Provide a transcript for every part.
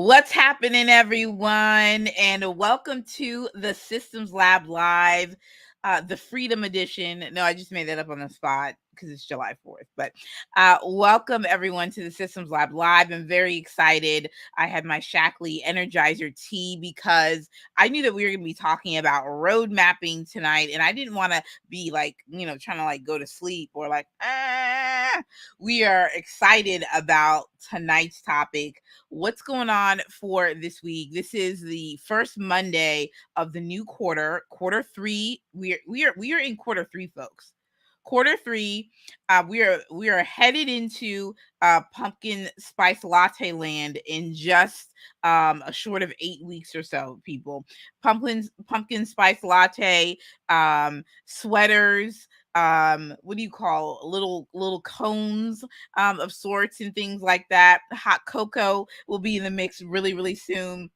What's happening, everyone? And welcome to the Systems Lab Live, the Freedom Edition. No, I just made that up on the spot because it's July 4th. But welcome, everyone, to the Systems Lab Live. I'm very excited. I had my Shackley Energizer tea because I knew that we were going to be talking about road mapping tonight. And I didn't want to be trying to go to sleep or we are excited about tonight's topic. What's going on for this week? This is the first Monday of the new quarter 3. We are in quarter 3, folks. Quarter 3, we are headed into pumpkin spice latte land in just a short of 8 weeks or so, people. Pumpkin spice latte, sweaters, what do you call little cones of sorts and things like that. Hot cocoa will be in the mix really, really soon.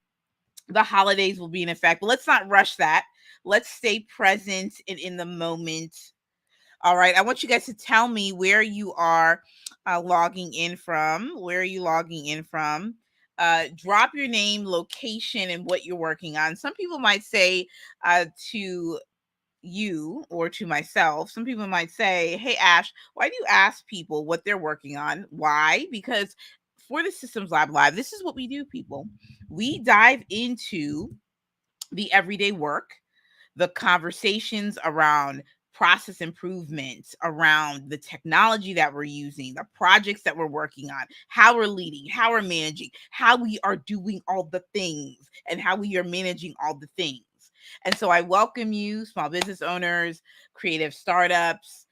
The holidays will be in effect, but let's not rush that. Let's stay present and in the moment. All right, I want you guys to tell me where you are logging in from. Where are you logging in from? Drop your name, location, and what you're working on. Some people might say to you or to myself, some people might say, hey, Ash, why do you ask people what they're working on? Why? Because for the Systems Lab Live, this is what we do, people. We dive into the everyday work, the conversations around process improvements, around the technology that we're using, the projects that we're working on, how we're leading, how we're managing, how we are doing all the things, and how we are managing all the things. And so I welcome you, small business owners, creative startups,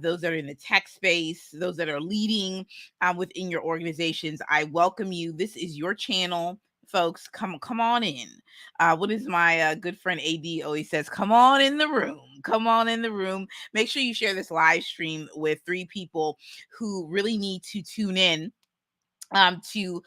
those that are in the tech space, those that are leading within your organizations. I welcome you. This is your channel. Folks, come on in. What is my good friend AD always says? Come on in the room. Come on in the room. Make sure you share this live stream with 3 people who really need to tune in to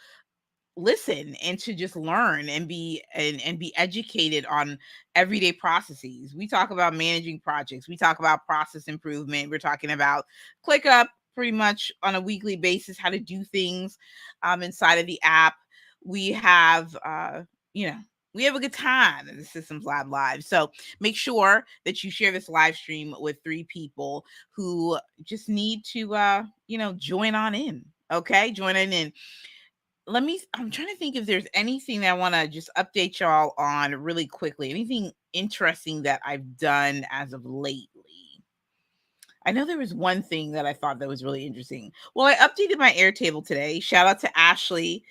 listen and to just learn and be educated on everyday processes. We talk about managing projects. We talk about process improvement. We're talking about ClickUp pretty much on a weekly basis, how to do things inside of the app. We have we have a good time in the Systems Lab Live. So make sure that you share this live stream with 3 people who just need to join on in. Okay, join on in. I'm trying to think if there's anything that I want to just update y'all on really quickly. Anything interesting that I've done as of lately. I know there was one thing that I thought that was really interesting. Well, I updated my Airtable today. Shout out to Ashley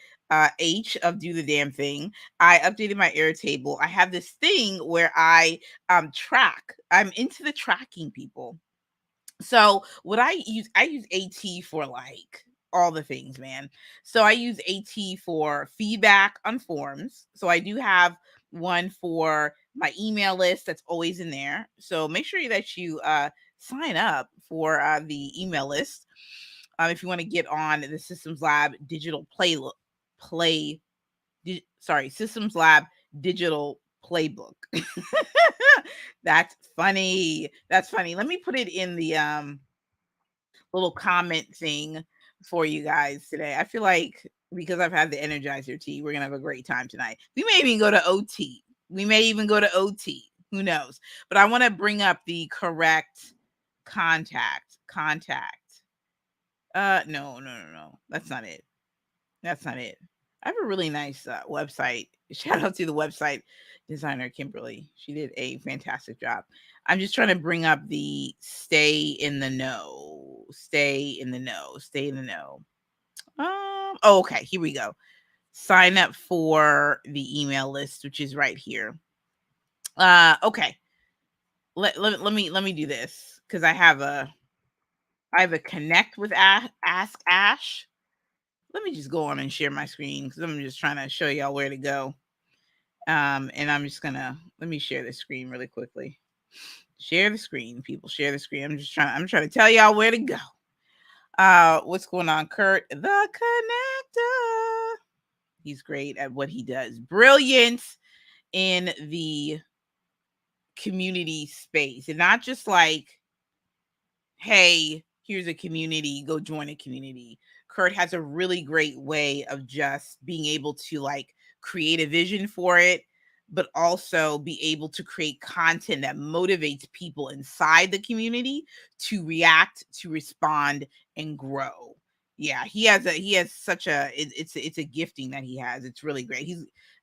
H of Do the Damn Thing. I updated my Airtable. I have this thing where I track. I'm into the tracking, people. So what I use AT for all the things, man. So I use AT for feedback on forms. So I do have one for my email list that's always in there. So make sure that you sign up for the email list if you want to get on the Systems Lab Systems Lab digital playbook. That's funny. Let me put it in the little comment thing for you guys today. I feel like because I've had the Energizer tea, we're gonna have a great time tonight. We may even go to OT. Who knows? But I want to bring up the correct contact. No. That's not it. I have a really nice website. Shout out to the website designer, Kimberly. She did a fantastic job. I'm just trying to bring up the stay in the know. Okay, here we go. Sign up for the email list, which is right here. Okay. Let me do this because I have a connect with Ask Ash. Let me just go on and share my screen because I'm just trying to show y'all where to go. And I'm just gonna let me share the screen really quickly. Share the screen, people. Share the screen. I'm trying to tell y'all where to go. What's going on, Kurt? The connector. He's great at what he does. Brilliant in the community space. And not just like, hey, here's a community, go join a community. Kurt has a really great way of just being able to like create a vision for it, but also be able to create content that motivates people inside the community to react, to respond, and grow. Yeah, he has such a it's a gifting that he has. It's really great.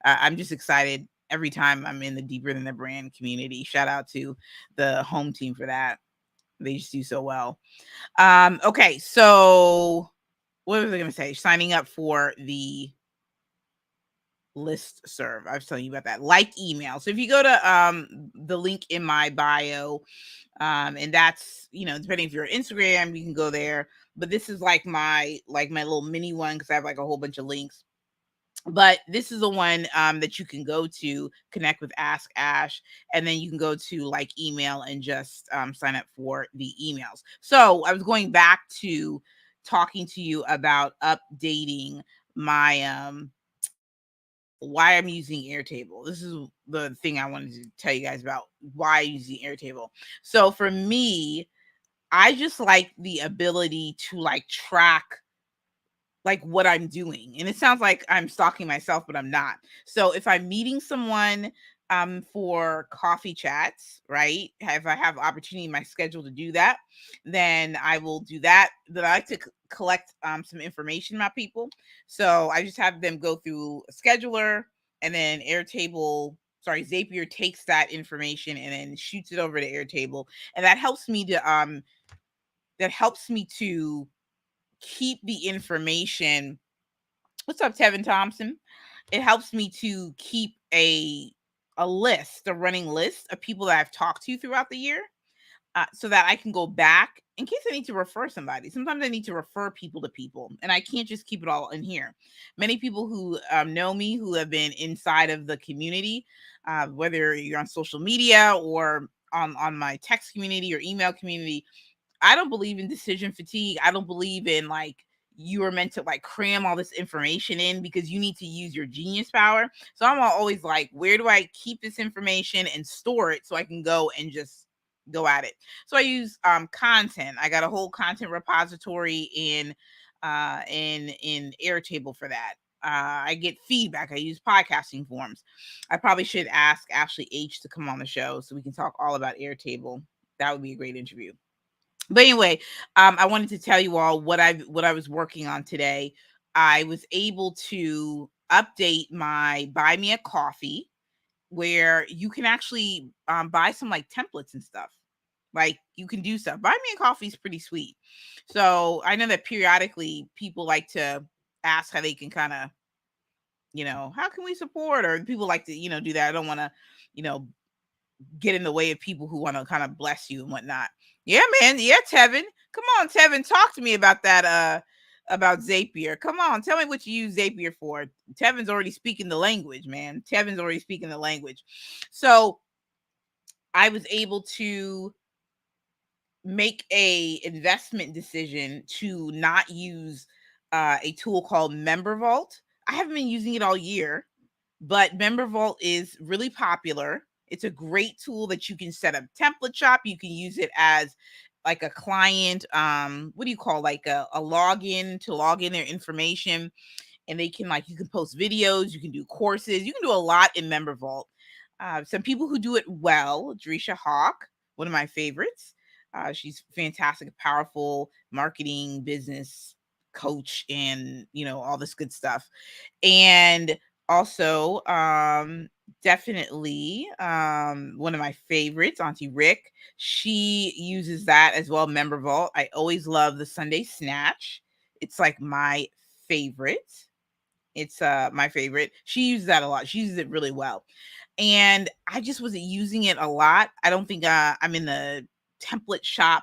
I'm just excited every time I'm in the Deeper Than the Brand community. Shout out to the home team for that. They just do so well. Okay, so what was I going to say? Signing up for the list serve. I was telling you about that. Like email. So if you go to the link in my bio, and that's, you know, depending if you're on Instagram, you can go there. But this is like my little mini one because I have like a whole bunch of links. But this is the one that you can go to connect with Ask Ash, and then you can go to like email and just sign up for the emails. So I was going back to talking to you about updating my why I'm using Airtable. This is the thing I wanted to tell you guys about why I'm using Airtable. So for me, I just like the ability to like track like what I'm doing. And it sounds like I'm stalking myself, but I'm not. So if I'm meeting someone for coffee chats, right? If I have opportunity in my schedule to do that, then I will do that. Then I like to collect some information about people. So I just have them go through a scheduler, and then Zapier takes that information and then shoots it over to Airtable. And that helps me to keep the information. What's up, Tevin Thompson? It helps me to keep a running list of people that I've talked to throughout the year, so that I can go back in case I need to refer somebody. Sometimes I need to refer people to people, and I can't just keep it all in here. Many people who know me, who have been inside of the community, whether you're on social media or on my text community or email community, I don't believe in decision fatigue. I don't believe in like you are meant to like cram all this information in because you need to use your genius power. So I'm always like, where do I keep this information and store it so I can go and just go at it? So I use content. I got a whole content repository in Airtable for that. I get feedback. I use podcasting forums. I probably should ask Ashley H to come on the show so we can talk all about Airtable. That would be a great interview. But anyway, I wanted to tell you all what I was working on today. I was able to update my Buy Me a Coffee, where you can actually buy some like templates and stuff. Like you can do stuff. Buy Me a Coffee is pretty sweet. So I know that periodically people like to ask how they can kind of, how can we support, or people like to, do that. I don't want to, you know, get in the way of people who want to kind of bless you and whatnot. Yeah, man. Yeah, Tevin. Come on, Tevin. Talk to me about that. About Zapier. Come on, tell me what you use Zapier for. Tevin's already speaking the language, man. Tevin's already speaking the language. So I was able to make a investment decision to not use a tool called Member Vault. I haven't been using it all year, but Member Vault is really popular. It's a great tool that you can set up template shop. You can use it as like a client, what do you call, like a login to log in their information, and they can, like, you can post videos, you can do courses, you can do a lot in Member Vault. Some people who do it well, Drisha Hawk, one of my favorites. She's fantastic, powerful marketing business coach, and all this good stuff. And also, definitely, one of my favorites, Auntie Rick, she uses that as well, Member Vault. I always love the Sunday Snatch. It's like my favorite. It's my favorite. She uses that a lot. She uses it really well. And I just wasn't using it a lot. I don't think I'm in the template shop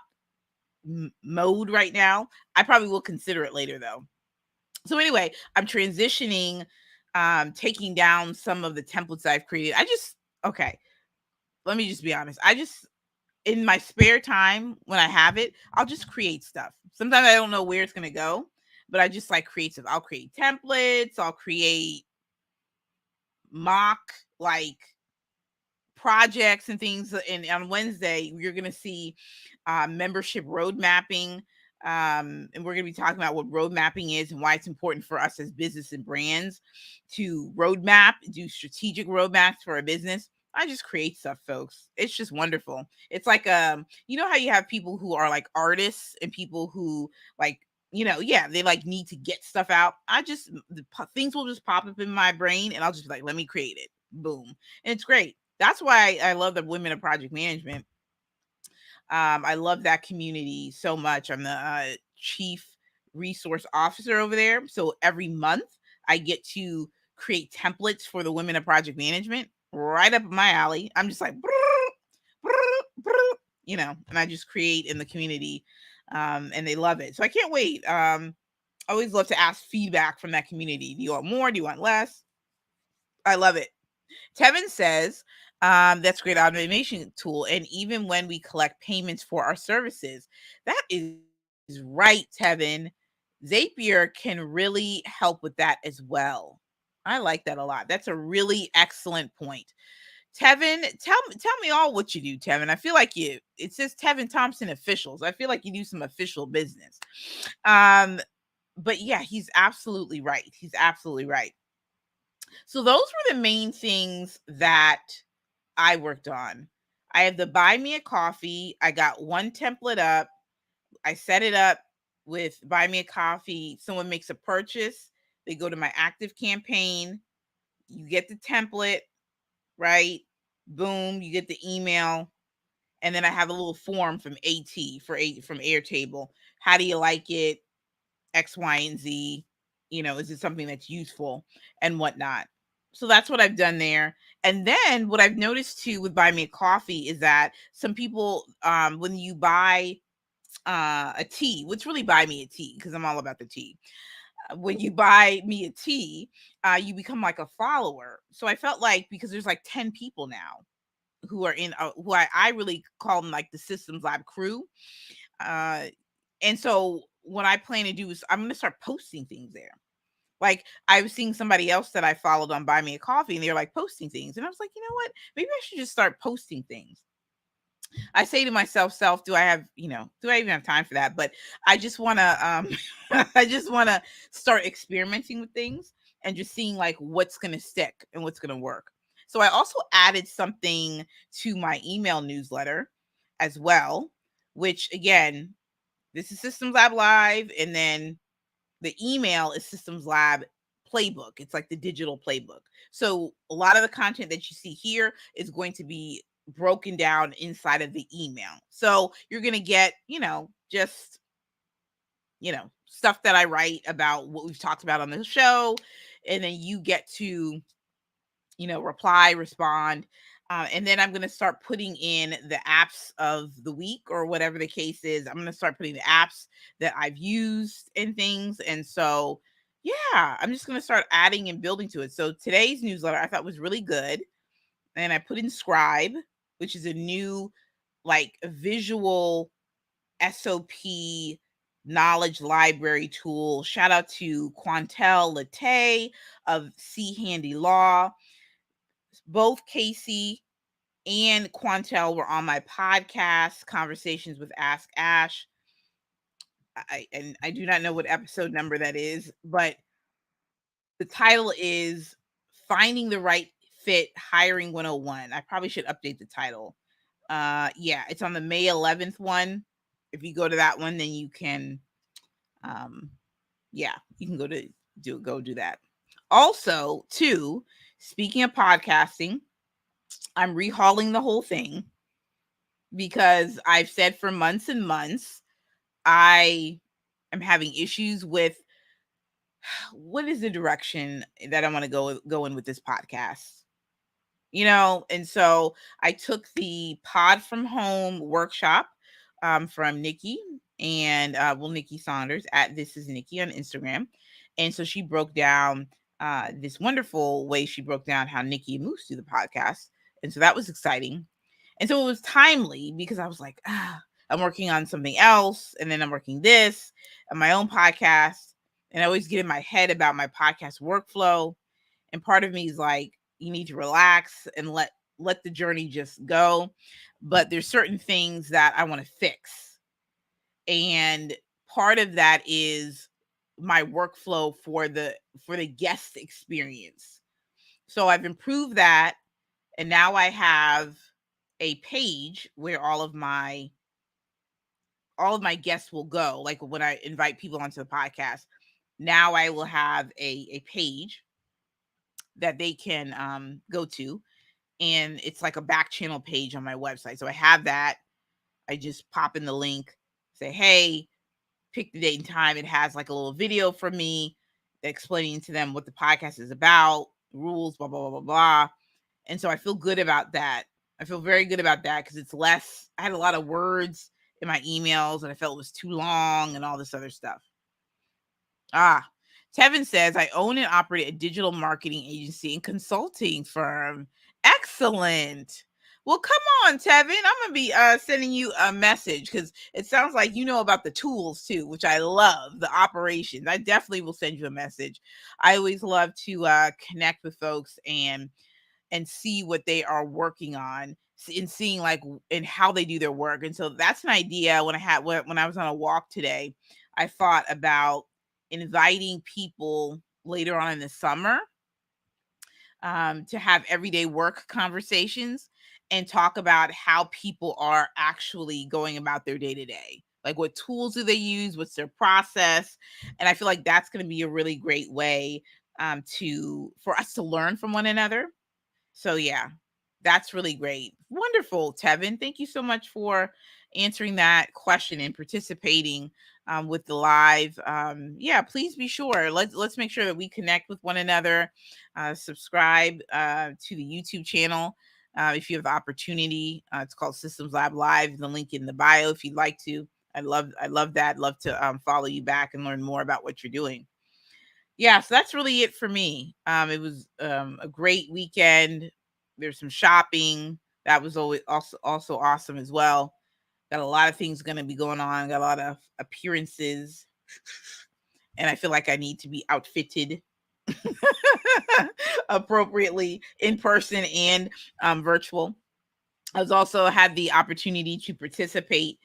mode right now. I probably will consider it later though. So anyway, I'm transitioning, taking down some of the templates I've created. Okay, let me just be honest. In my spare time when I have it, I'll just create stuff. Sometimes I don't know where it's going to go, but I just like create stuff. I'll create templates. I'll create mock like projects and things. And on Wednesday, you're going to see membership road mapping. And we're going to be talking about what road mapping is and why it's important for us as business and brands to roadmap, do strategic roadmaps for a business. I just create stuff, folks. It's just wonderful. It's like, you know how you have people who are like artists and people who like, yeah, they like need to get stuff out. Things will just pop up in my brain and I'll just be like, let me create it. Boom. And it's great. That's why I love the Women of Project Management. I love that community so much. I'm the chief resource officer over there. So every month I get to create templates for the Women of Project Management, right up my alley. I'm just like, and I just create in the community, and they love it. So I can't wait. I always love to ask feedback from that community. Do you want more? Do you want less? I love it. Tevin says, that's a great automation tool. And even when we collect payments for our services, that is right, Tevin. Zapier can really help with that as well. I like that a lot. That's a really excellent point. Tevin, tell me all what you do, Tevin. I feel like it says Tevin Thompson officials. I feel like you do some official business. But yeah, he's absolutely right. He's absolutely right. So those were the main things that I worked on. I have the buy me a coffee. I got one template up. I set it up with buy me a coffee. Someone makes a purchase. They go to my active campaign. You get the template, right? Boom, you get the email. And then I have a little form from from Airtable. How do you like it? X, Y, and Z. Is it something that's useful and whatnot? So that's what I've done there. And then what I've noticed too with Buy Me a Coffee is that some people, when you buy a tea, which really buy me a tea, because I'm all about the tea. When you buy me a tea, you become like a follower. So I felt like, because there's like 10 people now who are in, who I really call them like the Systems Lab crew. And so what I plan to do is I'm going to start posting things there. Like I was seeing somebody else that I followed on Buy Me a Coffee and they were like posting things. And I was like, you know what? Maybe I should just start posting things. I say to myself, do I even have time for that? But I just want to, I just want to start experimenting with things and just seeing like what's going to stick and what's going to work. So I also added something to my email newsletter as well, which again, this is Systems Lab Live. And then the email is Systems Lab Playbook. It's like the digital playbook. So a lot of the content that you see here is going to be broken down inside of the email. So you're going to get, just, stuff that I write about what we've talked about on the show. And then you get to, reply, respond. And then I'm going to start putting in the apps of the week or whatever the case is. I'm going to start putting the apps that I've used and things. And so, yeah, I'm just going to start adding and building to it. So today's newsletter I thought was really good. And I put in Scribe, which is a new, like, a visual SOP knowledge library tool. Shout out to Quantel Latte of C Handy Law. Both Casey and Quantel were on my podcast, Conversations with Ask Ash. I do not know what episode number that is, but the title is Finding the Right Fit Hiring 101. I probably should update the title. Yeah, it's on the May 11th one. If you go to that one, then you can, you can go do that. Also, too, speaking of podcasting, I'm rehauling the whole thing because I've said for months and months, I am having issues with what is the direction that I want to go in with this podcast. And so I took the Pod from Home workshop from Nikki and Nikki Saunders at This Is Nikki on Instagram. And so she broke down this wonderful way she broke down how Nikki and Moose do the podcast. And so that was exciting. And so it was timely because I was like, I'm working on something else. And then I'm working this on my own podcast. And I always get in my head about my podcast workflow. And part of me is like, you need to relax and let the journey just go. But there's certain things that I want to fix. And part of that is my workflow for the guest experience. So I've improved that, and now I have a page where all of my guests will go. Like when I invite people onto the podcast, now I will have a page that they can go to, and it's like a back channel page on my website. So I have that. I just pop in the link, say, hey, pick the date and time. It has like a little video for me explaining to them what the podcast is about, rules, blah, blah, blah, blah, blah. And so I feel good about that. I feel very good about that because it's less, I had a lot of words in my emails and I felt it was too long and all this other stuff. Tevin says, I own and operate a digital marketing agency and consulting firm. Excellent. Well, come on, Tevin. I'm going to be sending you a message because it sounds like you know about the tools too, which I love, the operations. I definitely will send you a message. I always love to connect with folks and see what they are working on and seeing like and how they do their work. And so that's an idea. When I was on a walk today, I thought about inviting people later on in the summer to have everyday work conversations and talk about how people are actually going about their day to day. Like what tools do they use? What's their process? And I feel like that's going to be a really great way for us to learn from one another. So yeah, that's really great. Wonderful, Tevin. Thank you so much for answering that question and participating with the live. Yeah, please be sure. Let's make sure that we connect with one another. Subscribe to the YouTube channel if you have the opportunity. It's called Systems Lab Live. The link in the bio if you'd like to. I love that. Love to follow you back and learn more about what you're doing. Yeah, so that's really it for me. It was a great weekend. There's some shopping. That was always also awesome as well. Got a lot of things going to be going on. Got a lot of appearances. And I feel like I need to be outfitted appropriately in person and virtual. I was also had the opportunity to participate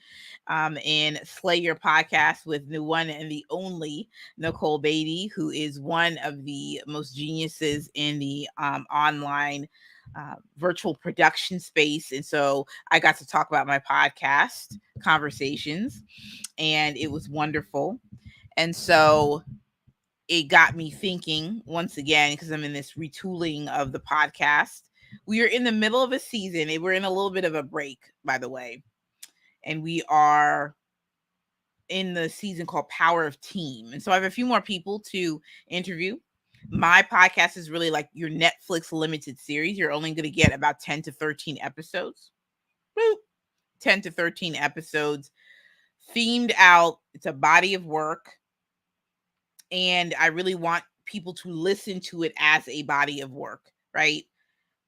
in Slay Your Podcast with the one and the only Nicole Beatty, who is one of the most geniuses in the online virtual production space. And so I got to talk about my podcast conversations, and it was wonderful. And so it got me thinking once again, because I'm in this retooling of the podcast. We are in the middle of a season. We're in a little bit of a break, by the way. And we are in the season called Power of Team. And so I have a few more people to interview. My podcast is really like your Netflix limited series. You're only going to get about 10 to 13 episodes. Boop. 10 to 13 episodes themed out. It's a body of work. And I really want people to listen to it as a body of work, right?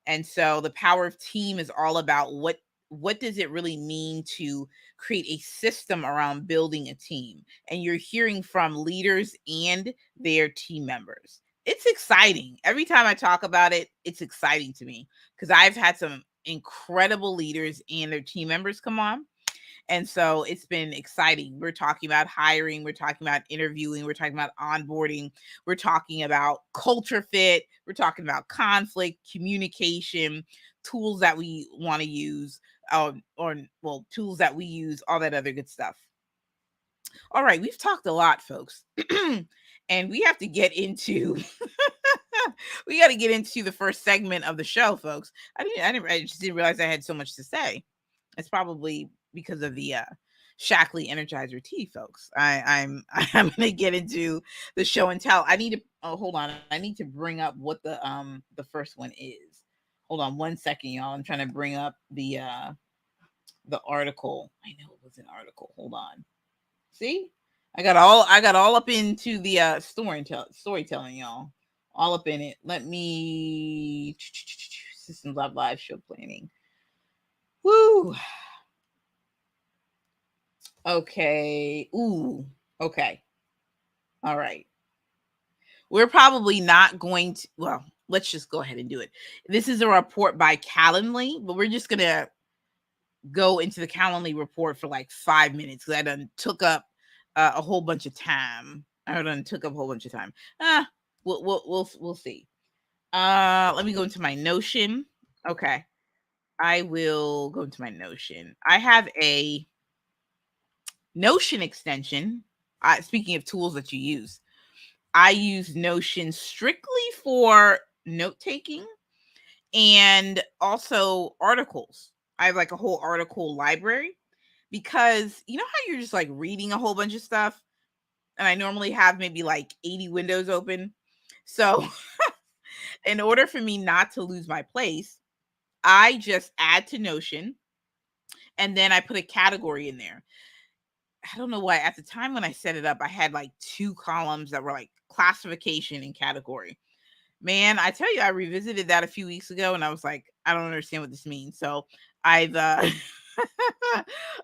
And so the Power of Team is all about what does it really mean to create a system around building a team? And you're hearing from leaders and their team members. It's exciting. Every time I talk about it, it's exciting to me because I've had some incredible leaders and their team members come on. And so it's been exciting. We're talking about hiring. We're talking about interviewing. We're talking about onboarding. We're talking about culture fit. We're talking about conflict, communication, tools that we want to use, tools that we use, all that other good stuff. All right, we've talked a lot, folks. And we have to get into we got to get into the first segment of the show, folks. I just didn't realize I had so much to say. It's probably because of the Shackley Energizer tea, folks. I'm gonna get into the show and tell. I need to hold on. I need to bring up what the first one is. Hold on 1 second, y'all. I'm trying to bring up the article. I know it was an article. Hold on. See, I got all up into the storytelling, y'all. All up in it. Let me Systems Lab Live show planning. Woo. Okay. Ooh. Okay. All right. We're probably not going to, well, let's just go ahead and do it. This is a report by Calendly, but we're just going to go into the Calendly report for like 5 minutes because I done took up a whole bunch of time. I done took up a whole bunch of time. We'll see. Let me go into my Notion. Okay. I will go into my Notion. I have a Notion extension. Speaking of tools that you use, I use Notion strictly for note taking and also articles. I have like a whole article library because you know how you're just like reading a whole bunch of stuff, and I normally have maybe like 80 windows open. So, in order for me not to lose my place, I just add to Notion and then I put a category in there. I don't know why at the time when I set it up, I had like 2 columns that were like classification and category. Man, I tell you, I revisited that a few weeks ago and I was like, I don't understand what this means. So I've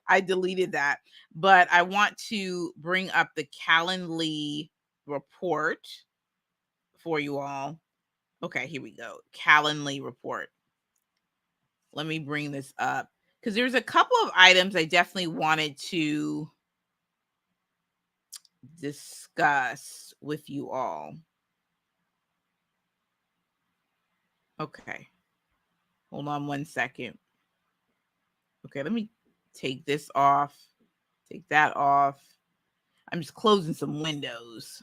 I deleted that. But I want to bring up the Calendly report for you all. Okay, here we go. Calendly report. Let me bring this up because there's a couple of items I definitely wanted to discuss with you all. Okay. Hold on one second. Okay, let me take this off. Take that off. I'm just closing some windows.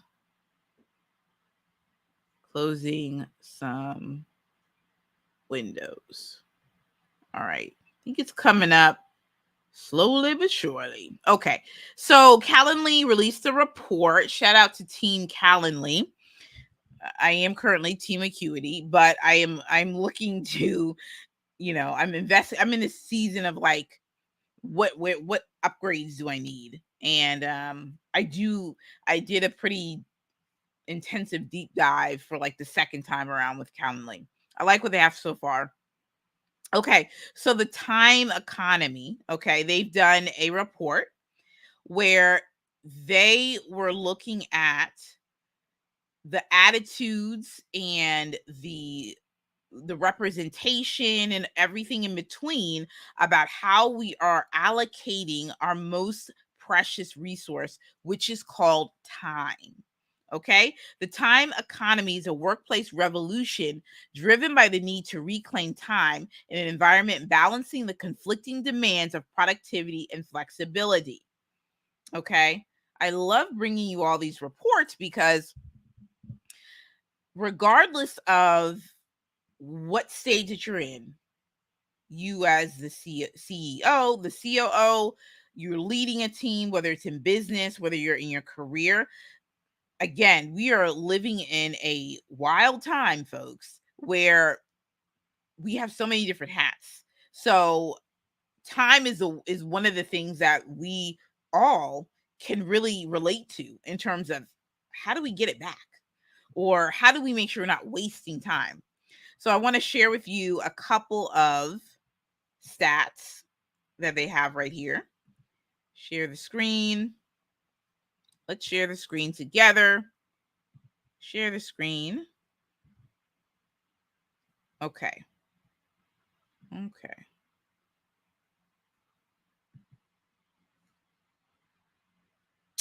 Closing some windows. All right. I think it's coming up slowly but surely. Okay. So Calendly released a report. Shout out to Team Calendly. I am currently Team Acuity, but I'm looking to, I'm investing. I'm in this season of like, what upgrades do I need? And I did a pretty intensive deep dive for like the second time around with Calendly. I like what they have so far. Okay, so the time economy, okay, they've done a report where they were looking at the attitudes and the representation and everything in between about how we are allocating our most precious resource, which is called time. Okay. The time economy is a workplace revolution driven by the need to reclaim time in an environment balancing the conflicting demands of productivity and flexibility. Okay. I love bringing you all these reports because, regardless of what stage that you're in, you as the CEO, the COO, you're leading a team, whether it's in business, whether you're in your career. Again, we are living in a wild time, folks, where we have so many different hats. So time is one of the things that we all can really relate to in terms of how do we get it back, or how do we make sure we're not wasting time. So I want to share with you a couple of stats that they have right here. Share the screen. Let's share the screen together. Share the screen. Okay. Okay.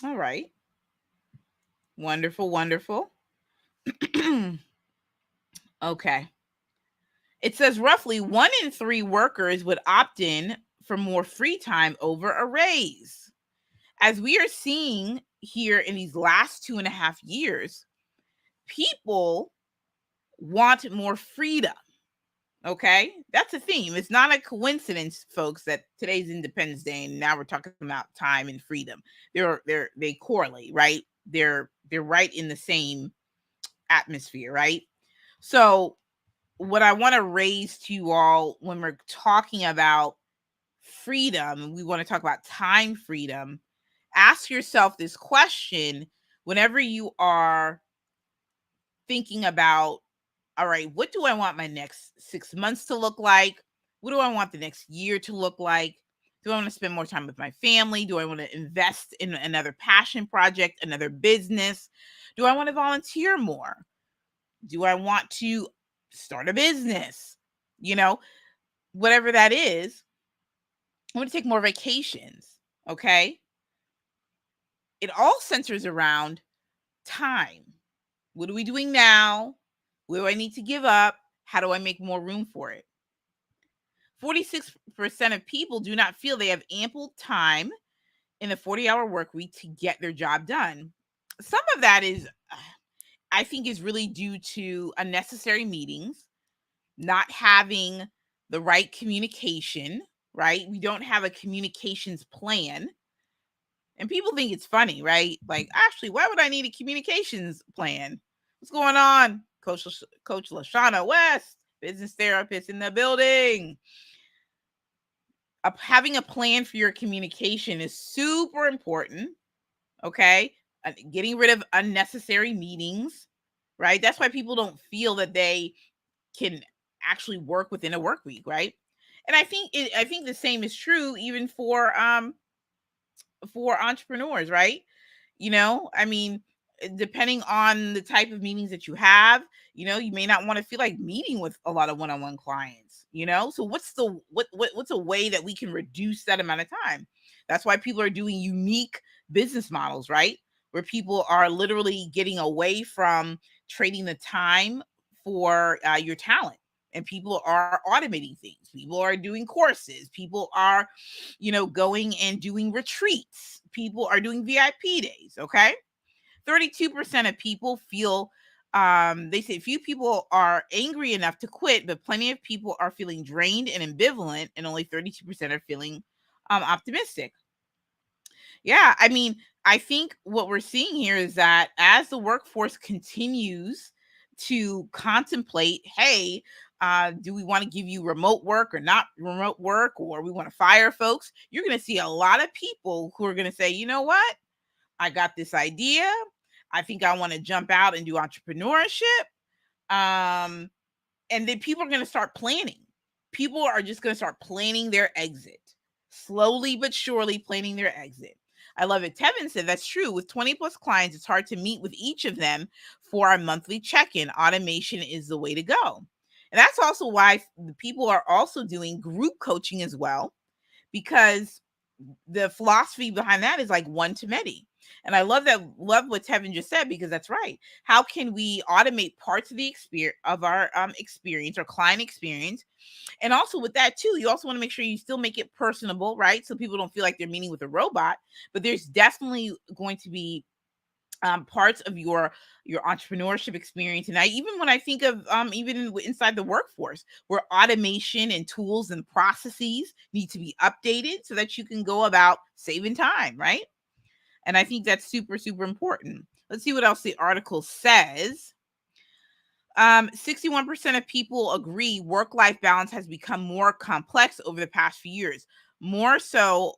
All right. Wonderful, wonderful. Okay. It says roughly 1 in 3 workers would opt in for more free time over a raise. As we are seeing here in these last 2.5 years, people want more freedom. Okay, that's a theme. It's not a coincidence, folks, that today's Independence Day and now we're talking about time and freedom. They correlate, right? They're right in the same atmosphere, right? So, what I want to raise to you all when we're talking about freedom, we want to talk about time freedom. Ask yourself this question whenever you are thinking about, all right, what do I want my next 6 months to look like? What do I want the next year to look like? Do I want to spend more time with my family? Do I want to invest in another passion project, another business? Do I want to volunteer more? Do I want to start a business? Whatever that is, I want to take more vacations. Okay. it all centers around time. What are we doing now? What do I need to give up? How do I make more room for it? 46% of people do not feel they have ample time in a 40-hour work week to get their job done. Some of that is, I think, is really due to unnecessary meetings, not having the right communication, right? We don't have a communications plan. And people think it's funny, right? Like, actually, why would I need a communications plan? What's going on? Coach Lashana West, business therapist in the building. Having a plan for your communication is super important. Okay. Getting rid of unnecessary meetings, right? That's why people don't feel that they can actually work within a work week, right? And I think the same is true even for entrepreneurs, right? I mean, depending on the type of meetings that you have, you may not want to feel like meeting with a lot of one-on-one clients, so what's a way that we can reduce that amount of time? That's why people are doing unique business models, right? Where people are literally getting away from trading the time for your talent, and people are automating things. People are doing courses. People are going and doing retreats. People are doing VIP days. Okay. 32% of people feel, they say few people are angry enough to quit, but plenty of people are feeling drained and ambivalent, and only 32% are feeling optimistic. Yeah, I mean, I think what we're seeing here is that as the workforce continues to contemplate, hey, do we want to give you remote work or not remote work, or we want to fire folks? You're going to see a lot of people who are going to say, you know what? I got this idea. I think I want to jump out and do entrepreneurship. Um, and then people are going to start planning. People are just going to start planning their exit, slowly but surely planning their exit. I love it. Tevin said that's true. With 20 plus clients, it's hard to meet with each of them for a monthly check-in. Automation is the way to go. And that's also why the people are also doing group coaching as well, because the philosophy behind that is like one to many. And I love what Tevin just said, because that's right. How can we automate parts of the experience of our experience or client experience? And also with that too, you also want to make sure you still make it personable, right? So people don't feel like they're meeting with a robot. But there's definitely going to be parts of your entrepreneurship experience. And even when I think of even inside the workforce, where automation and tools and processes need to be updated so that you can go about saving time, right? And I think that's super, super important. Let's see what else the article says. 61% of people agree work-life balance has become more complex over the past few years, more so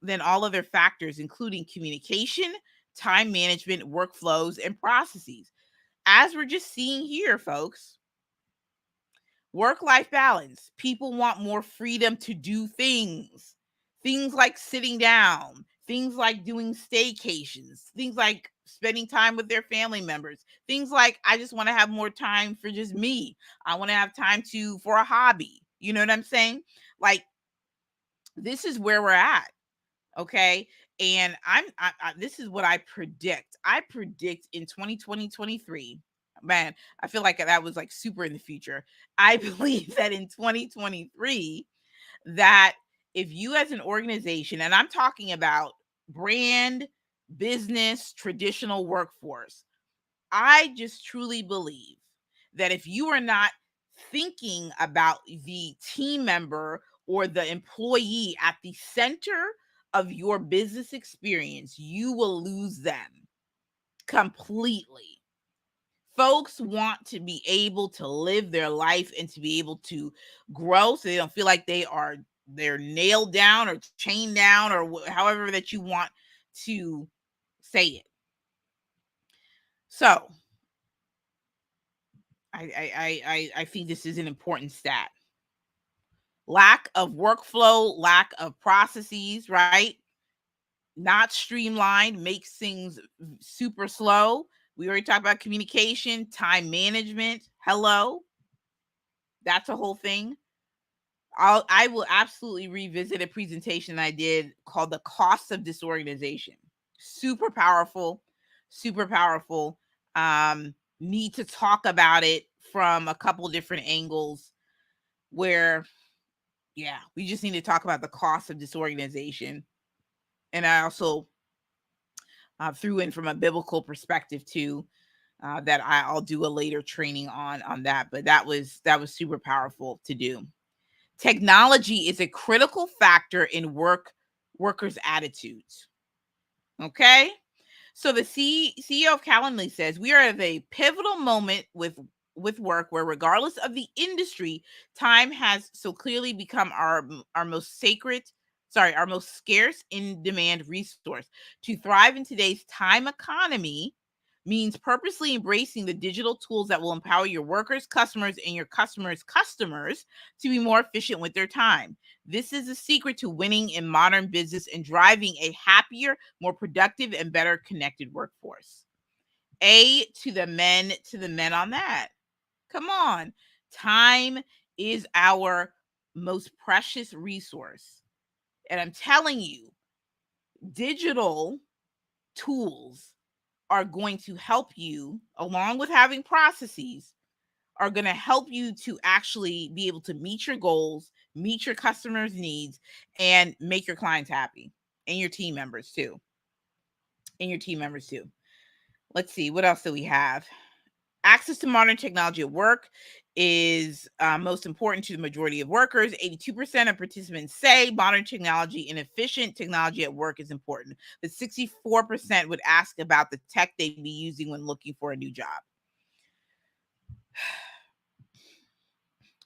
than all other factors, including communication, time management, workflows, and processes. As we're just seeing here, folks, work-life balance. People want more freedom to do things. Things like sitting down, things like doing staycations, things like spending time with their family members, things like I just want to have more time for just me. I want to have time for a hobby. You know what I'm saying? Like, this is where we're at. Okay. And this is what I predict. I predict in 2023, man, I feel like that was like super in the future. I believe that in 2023, that if you as an organization, and I'm talking about brand, business, traditional workforce, I just truly believe that if you are not thinking about the team member or the employee at the center of your business experience, you will lose them completely. Folks want to be able to live their life and to be able to grow, so they don't feel like they're nailed down or chained down, or however that you want to say it. So I think this is an important stat. Lack of workflow, lack of processes, right? Not streamlined, makes things super slow. We already talked about communication, time management. Hello. That's a whole thing. I will absolutely revisit a presentation I did called The Cost of Disorganization. Super powerful, super powerful. Need to talk about it from a couple different angles where, yeah, we just need to talk about the cost of disorganization. And I also threw in from a biblical perspective too, that I'll do a later training on that. But that was super powerful to do. Technology is a critical factor in workers' attitudes. Okay. So the CEO of Calendly says we are at a pivotal moment with work where, regardless of the industry, time has so clearly become our most our most scarce in demand resource. To thrive in today's time economy means purposely embracing the digital tools that will empower your workers, customers, and your customers to be more efficient with their time. This is the secret to winning in modern business and driving a happier, more productive, and better connected workforce. To the men on that. Come on. Time is our most precious resource. And I'm telling you, digital tools are going to help you, along with having processes, are going to help you to actually be able to meet your goals, meet your customers' needs, and make your clients happy, and your team members too. Let's see, what else do we have? Access to modern technology at work is most important to the majority of workers. 82% of participants say modern technology and efficient technology at work is important, but 64% would ask about the tech they'd be using when looking for a new job.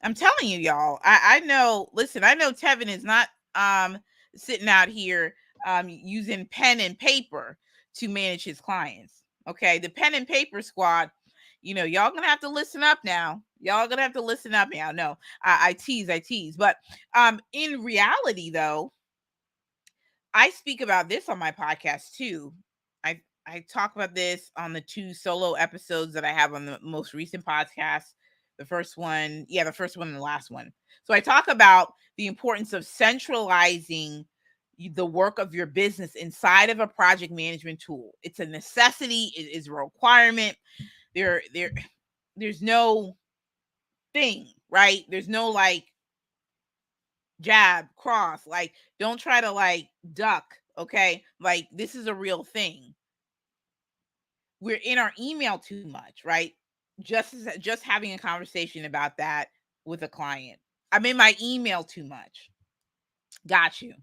I'm telling you, y'all. I know. Listen, I know Tevin is not sitting out here using pen and paper to manage his clients. Okay, the pen and paper squad. Y'all gonna have to listen up now. Y'all gonna have to listen up now. No, I tease, but in reality, though, I speak about this on my podcast too. I talk about this on the 2 solo episodes that I have on the most recent podcast. The first one and the last one. So I talk about the importance of centralizing the work of your business inside of a project management tool. It's a necessity. It is a requirement. There's no thing, right? There's no like jab, cross, like don't try to like duck, okay? Like this is a real thing. We're in our email too much, right? Just having a conversation about that with a client. I'm in my email too much. Got you.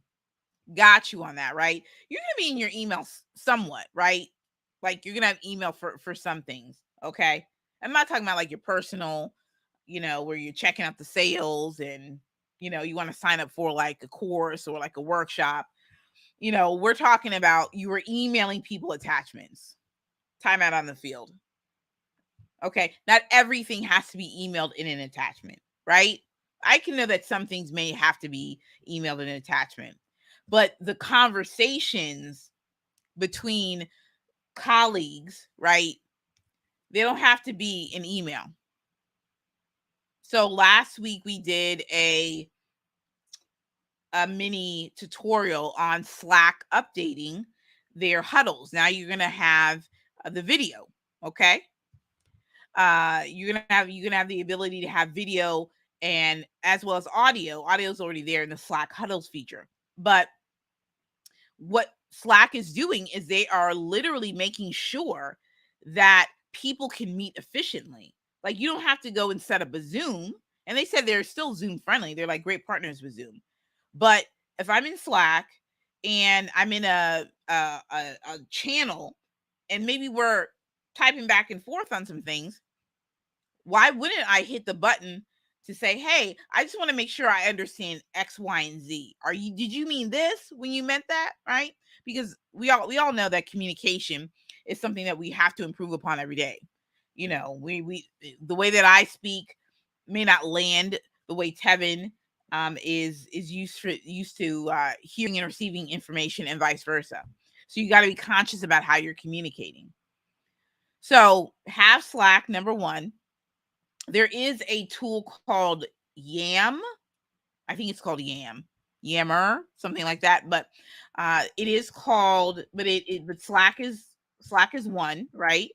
Got you on that, right? You're going to be in your email somewhat, right? Like you're going to have email for some things, okay? I'm not talking about like your personal, where you're checking out the sales and you want to sign up for like a course or like a workshop. We're talking about you were emailing people attachments. Time out on the field. Okay. Not everything has to be emailed in an attachment, right? I can know that some things may have to be emailed in an attachment, but the conversations between colleagues, right? They don't have to be an email. So last week we did a mini tutorial on Slack updating their huddles. Now you're going to have the video, okay? You're gonna have the ability to have video and as well as audio. Audio is already there in the Slack huddles feature. But what Slack is doing is they are literally making sure that people can meet efficiently. Like you don't have to go and set up a Zoom. And they said they're still Zoom friendly. They're like great partners with Zoom. But if I'm in Slack and I'm in a channel and maybe we're typing back and forth on some things, why wouldn't I hit the button to say, hey, I just want to make sure I understand X, Y, and Z. Did you mean this when you meant that? Right? Because we all know that communication is something that we have to improve upon every day. We the way that I speak may not land the way Tevin is used to hearing and receiving information and vice versa. So you got to be conscious about how you're communicating. So have Slack, number one. There is a tool called Yam. I think it's called Yam. Yammer, something like that. But it is called, but Slack is one, right?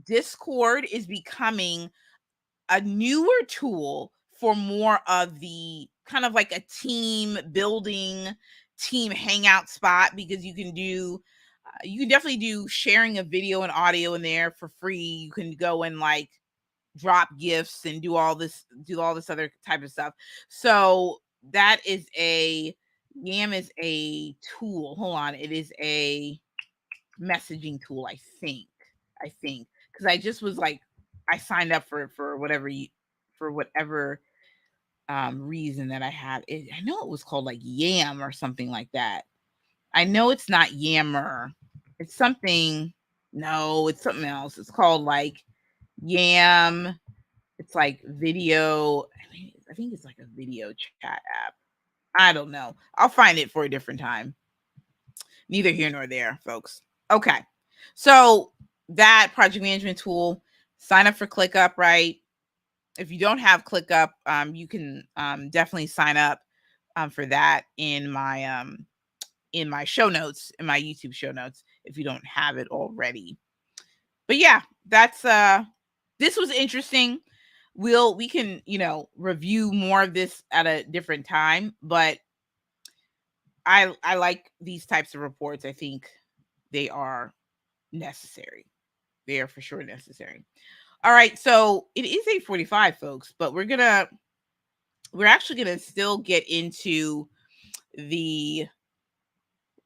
Discord is becoming a newer tool for more of the kind of like a team building, team hangout spot, because you can definitely do sharing of video and audio in there for free. You can go and like drop gifts and do all this other type of stuff. So that is a Yam is a tool. Hold on, it is a messaging tool, I think, because I just was like, I signed up for whatever reason that I had it. I know it was called like Yam or something like that. I know it's not Yammer. It's something. No, it's something else. It's called like Yam. It's like video. I think it's like a video chat app. I don't know. I'll find it for a different time. Neither here nor there, folks. Okay. So that project management tool, sign up for ClickUp, right? If you don't have ClickUp, you can definitely sign up for that in my show notes, in my YouTube show notes, if you don't have it already. But yeah, that's this was interesting. We can, review more of this at a different time, but I like these types of reports. I think they are necessary. They are for sure necessary. All right, so it is 8:45, folks, but we're actually gonna still get into the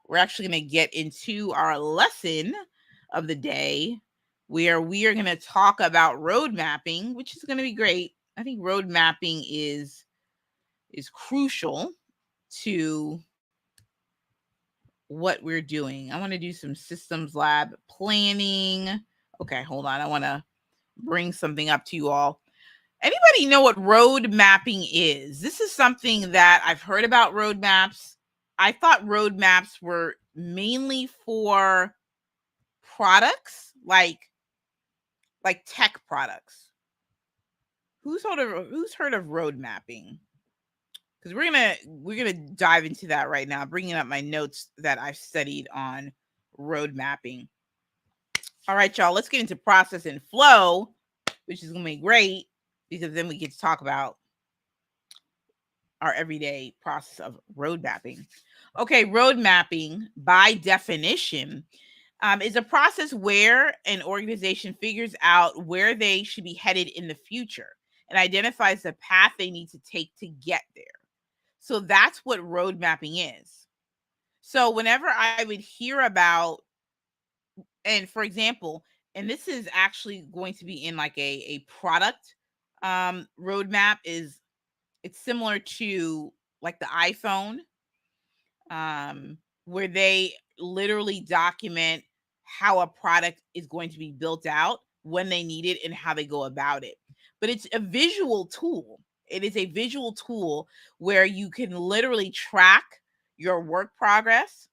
we're actually gonna get into our lesson of the day, where we are gonna talk about road mapping, which is gonna be great. I think road mapping is crucial to what we're doing. I want to do some systems lab planning. Okay, hold on. I want to bring something up to you all. Anybody know what road mapping is? This is something that I've heard about road maps. I thought road maps were mainly for products, like tech products. Who's heard of road mapping? Because we're gonna dive into that right now. Bringing up my notes that I've studied on road mapping. All right, y'all. Let's get into process and flow, which is gonna be great because then we get to talk about our everyday process of road mapping. Okay, road mapping by definition is a process where an organization figures out where they should be headed in the future and identifies the path they need to take to get there. So that's what road mapping is. So whenever I would hear about, and for example, and this is actually going to be in like a product roadmap, is it's similar to like the iPhone, where they literally document how a product is going to be built out, when they need it, and how they go about it. But it's a visual tool. It is a visual tool where you can literally track your work progress.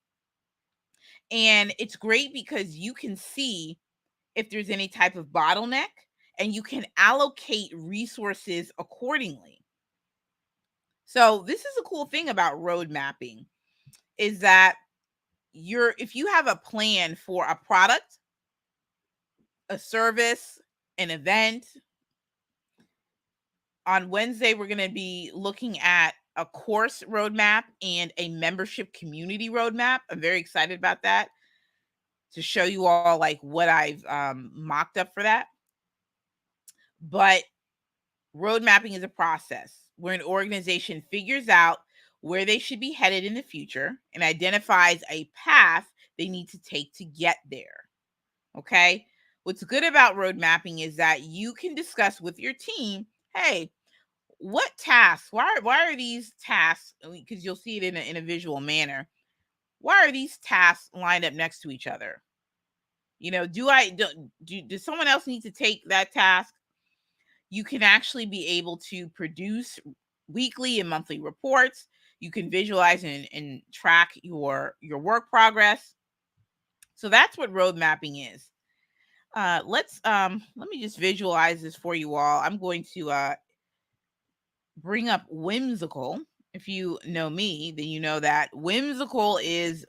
And it's great because you can see if there's any type of bottleneck, and you can allocate resources accordingly. So this is a cool thing about road mapping, is that if you have a plan for a product, a service, an event. On Wednesday, we're going to be looking at a course roadmap and a membership community roadmap. I'm very excited about that, to show you all like what I've mocked up for that. But road mapping is a process where an organization figures out where they should be headed in the future and identifies a path they need to take to get there. Okay. What's good about road mapping is that you can discuss with your team, hey, what tasks, why are these tasks, because you'll see it in a visual manner, why are these tasks lined up next to each other? Does someone else need to take that task? You can actually be able to produce weekly and monthly reports. You can visualize and track your work progress. So that's what road mapping is. Let me just visualize this for you all. I'm going to bring up Whimsical. if you know me, then you know that Whimsical is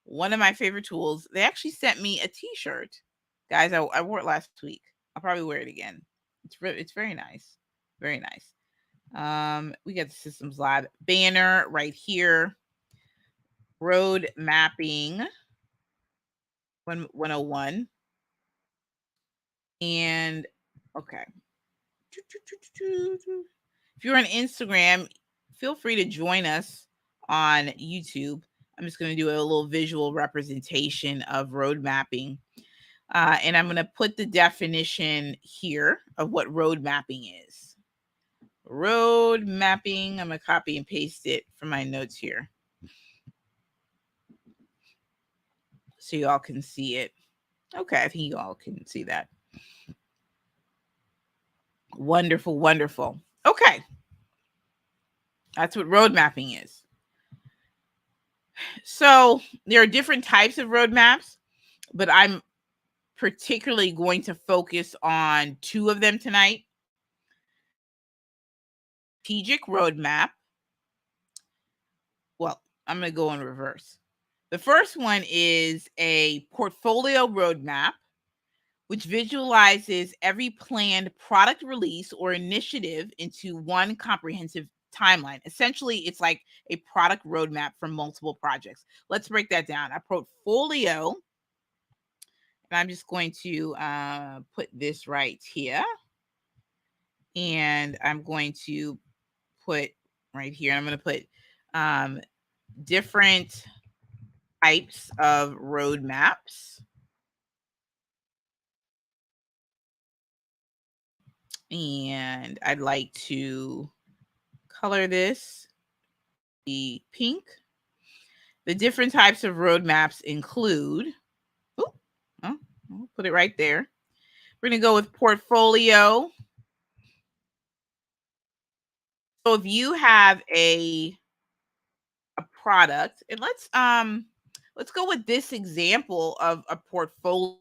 one of my favorite tools. They actually sent me a t-shirt. Guys, I wore it last week. I'll probably wear it again. It's very nice. Very nice. We got the Systems Lab banner right here. Road mapping 101. And okay. If you're on Instagram, feel free to join us on YouTube. I'm just going to do a little visual representation of road mapping. And I'm going to put the definition here of what road mapping is. Road mapping, I'm going to copy and paste it from my notes here, so you all can see it. Okay, I think you all can see that. Wonderful, wonderful. Okay. That's what road mapping is. So there are different types of roadmaps, but I'm particularly going to focus on two of them tonight. Strategic roadmap. Well, I'm going to go in reverse. The first one is a portfolio roadmap, which visualizes every planned product release or initiative into one comprehensive timeline. Essentially, it's like a product roadmap for multiple projects. Let's break that down. A portfolio, and I'm just going to put this right here. And I'm going to put right here, I'm going to put different types of roadmaps. And I'd like to color this the pink. The different types of roadmaps include, I'll put it right there. We're going to go with portfolio. So if you have a product, and let's go with this example of a portfolio.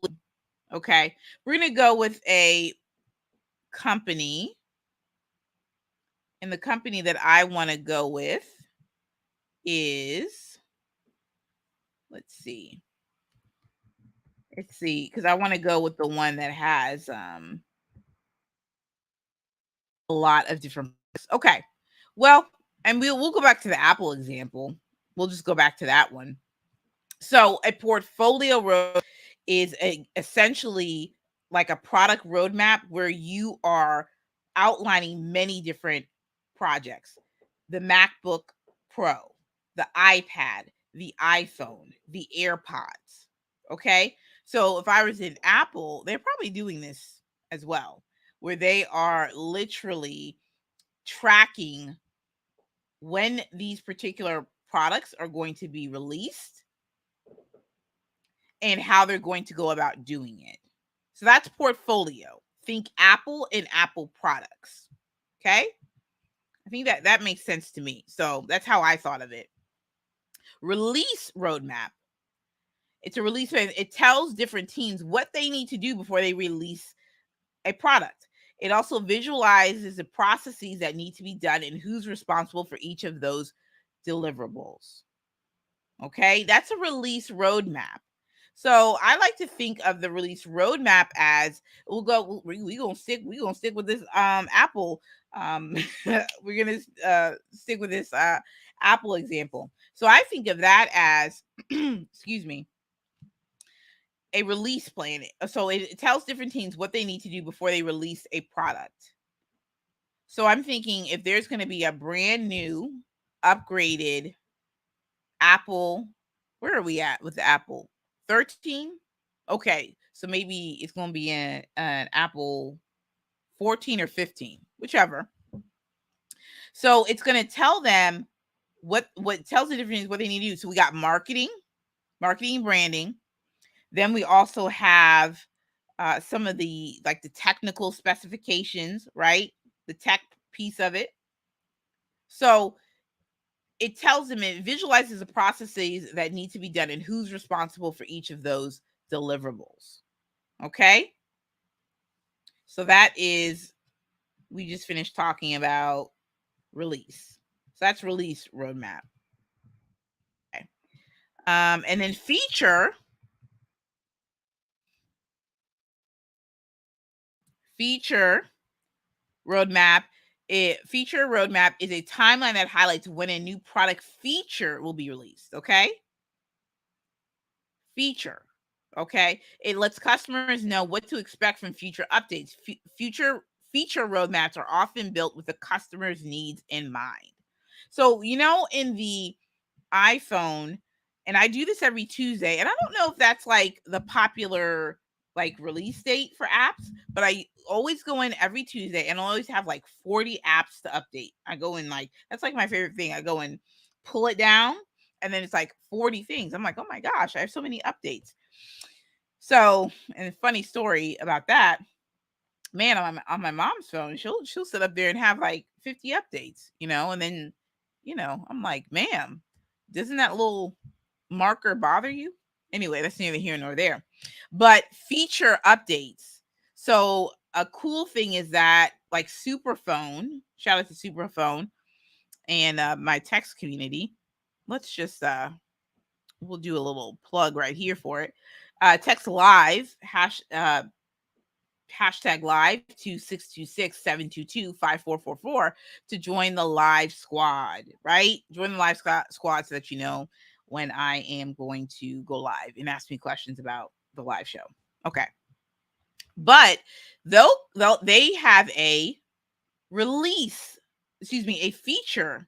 Okay. We're going to go with a company. And the company that I want to go with is, let's see, because I want to go with the one that has a lot of different. Okay, well, and we'll go back to the Apple example. We'll just go back to that one. So a portfolio road is essentially like a product roadmap where you are outlining many different projects. The MacBook Pro, the iPad, the iPhone, the AirPods. Okay. So if I was in Apple, they're probably doing this as well, where they are literally tracking when these particular products are going to be released and how they're going to go about doing it. So that's portfolio. Think Apple and Apple products. Okay. I think that makes sense to me. So that's how I thought of it. Release roadmap. It's a release. It tells different teams what they need to do before they release a product. It also visualizes the processes that need to be done and who's responsible for each of those deliverables. Okay, that's a release roadmap. So I like to think of the release roadmap as we're gonna stick with this Apple we're gonna stick with this Apple example. So I think of that as excuse me, a release plan. So it tells different teams what they need to do before they release a product. So I'm thinking if there's going to be a brand new upgraded Apple, where are we at with the Apple 13? Okay, so maybe it's going to be an Apple 14 or 15, whichever. So it's going to tell them what tells the difference what they need to do. So we got marketing and branding. Then we also have some of the like the technical specifications, right? The tech piece of it. So it tells them, it visualizes the processes that need to be done and who's responsible for each of those deliverables. Okay. So that is, we just finished talking about release. So that's release roadmap. Okay. And then feature roadmap. Feature roadmap is a timeline that highlights when a new product feature will be released. Okay. Feature. Okay. It lets customers know what to expect from future updates. Future feature roadmaps are often built with the customer's needs in mind. So, in the iPhone, and I do this every Tuesday, and I don't know if that's like the popular like release date for apps, but I always go in every Tuesday and I always have like 40 apps to update. I go in like that's like my favorite thing. I go and pull it down and then it's like 40 things. I'm like, "Oh my gosh, I have so many updates." So, and a funny story about that, man, on my mom's phone, she'll sit up there and have like 50 updates, and then, I'm like, "Ma'am, doesn't that little marker bother you?" Anyway, that's neither here nor there. But feature updates. So a cool thing is that like Superphone, shout out to Superphone and my text community. Let's just we'll do a little plug right here for it. Text live hashtag live to 626-722-5444 to join the live squad, right? Join the live squad so that you know when I am going to go live and ask me questions about the live show. Okay. But though they have a a feature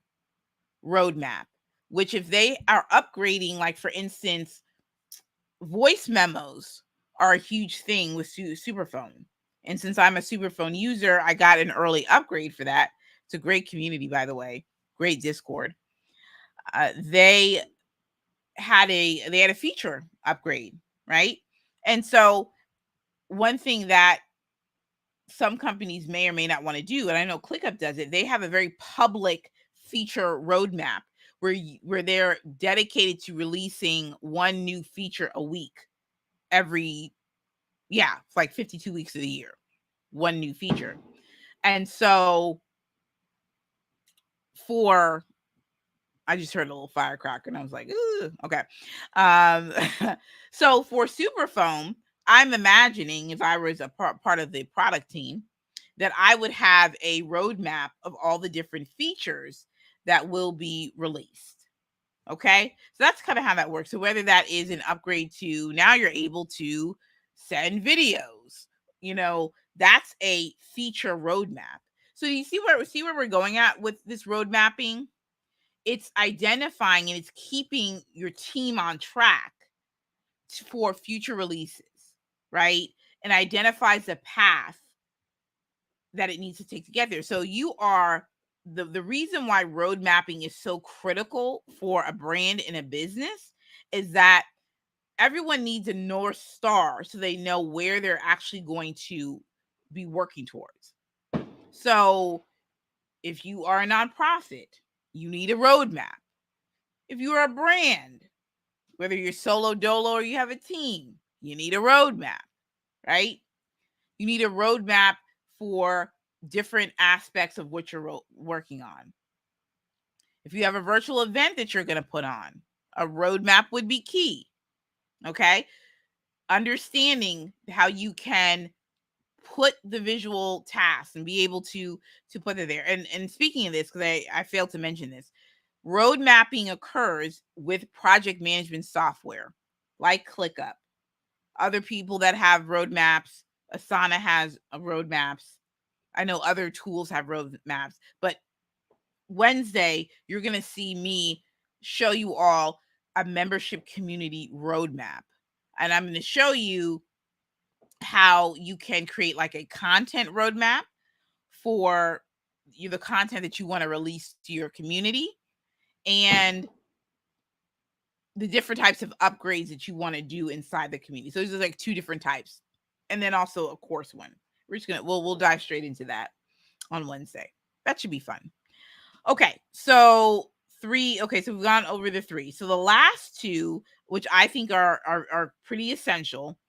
roadmap, which if they are upgrading, like for instance, voice memos are a huge thing with Superphone. And since I'm a Superphone user, I got an early upgrade for that. It's a great community, by the way. Great Discord. They had a feature upgrade, right? And so one thing that some companies may or may not want to do, and I know ClickUp does it, they have a very public feature roadmap where they're dedicated to releasing one new feature a week every like 52 weeks of the year, one new feature. And so for I just heard a little firecracker and I was like, ooh, okay. Um, so for Superphone, I'm imagining if I was a part of the product team, that I would have a roadmap of all the different features that will be released. Okay. So that's kind of how that works. So whether that is an upgrade to now you're able to send videos, that's a feature roadmap. So you see where we're going at with this road mapping? It's identifying and it's keeping your team on track for future releases, right? And identifies the path that it needs to take to get there. So you are the reason why road mapping is so critical for a brand and a business is that everyone needs a North Star so they know where they're actually going to be working towards. So if you are a nonprofit, you need a roadmap. If you are a brand, whether you're solo dolo or you have a team, you need a roadmap, right? You need a roadmap for different aspects of what you're working on. If you have a virtual event that you're going to put on, a roadmap would be key. Okay. Understanding how you can put the visual tasks and be able to put it there. And speaking of this, because I failed to mention this, road mapping occurs with project management software like ClickUp. Other people that have roadmaps, Asana has roadmaps. I know other tools have roadmaps, but Wednesday, you're going to see me show you all a membership community roadmap. And I'm going to show you how you can create like a content roadmap for the content that you want to release to your community and the different types of upgrades that you want to do inside the community. So these are like two different types. And then also a course one. We're just we'll dive straight into that on Wednesday. That should be fun. Okay, so so we've gone over the three. So the last two, which I think are pretty essential,